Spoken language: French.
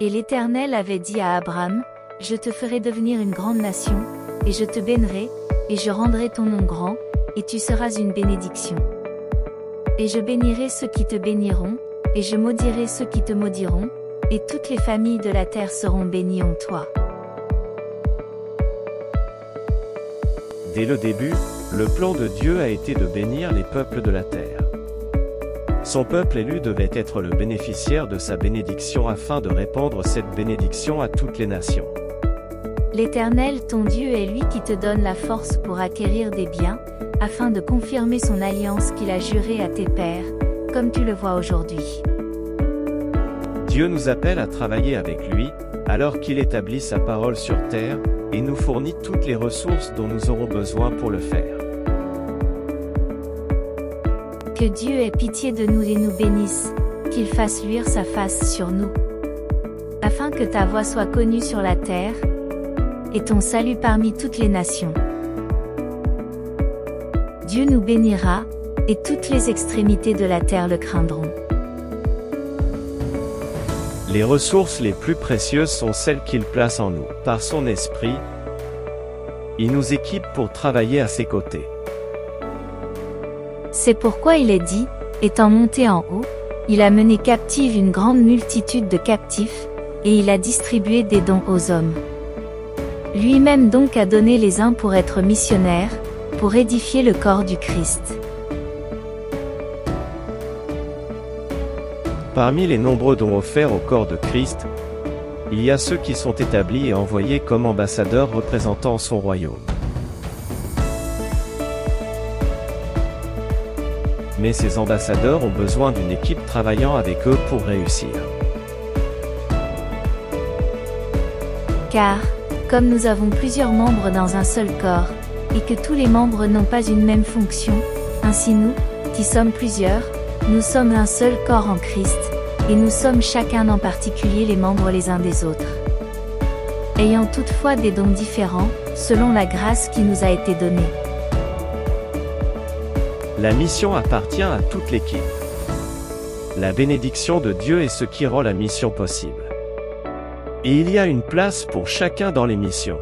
Et l'Éternel avait dit à Abraham, « Je te ferai devenir une grande nation, et je te bénirai, et je rendrai ton nom grand, et tu seras une bénédiction. Et je bénirai ceux qui te béniront, et je maudirai ceux qui te maudiront, et toutes les familles de la terre seront bénies en toi. » Dès le début, le plan de Dieu a été de bénir les peuples de la terre. Son peuple élu devait être le bénéficiaire de sa bénédiction afin de répandre cette bénédiction à toutes les nations. L'Éternel ton Dieu est lui qui te donne la force pour acquérir des biens, afin de confirmer son alliance qu'il a jurée à tes pères, comme tu le vois aujourd'hui. Dieu nous appelle à travailler avec lui, alors qu'il établit sa parole sur terre, et nous fournit toutes les ressources dont nous aurons besoin pour le faire. Que Dieu ait pitié de nous et nous bénisse, qu'il fasse luire sa face sur nous. Afin que ta voix soit connue sur la terre, et ton salut parmi toutes les nations. Dieu nous bénira, et toutes les extrémités de la terre le craindront. Les ressources les plus précieuses sont celles qu'il place en nous. Par son esprit, il nous équipe pour travailler à ses côtés. C'est pourquoi il est dit, étant monté en haut, il a mené captive une grande multitude de captifs, et il a distribué des dons aux hommes. Lui-même donc a donné les uns pour être missionnaires, pour édifier le corps du Christ. Parmi les nombreux dons offerts au corps de Christ, il y a ceux qui sont établis et envoyés comme ambassadeurs représentant son royaume. Mais ces ambassadeurs ont besoin d'une équipe travaillant avec eux pour réussir. Car, comme nous avons plusieurs membres dans un seul corps, et que tous les membres n'ont pas une même fonction, ainsi nous, qui sommes plusieurs, nous sommes un seul corps en Christ, et nous sommes chacun en particulier les membres les uns des autres. Ayant toutefois des dons différents, selon la grâce qui nous a été donnée. La mission appartient à toute l'équipe. La bénédiction de Dieu est ce qui rend la mission possible. Et il y a une place pour chacun dans les missions.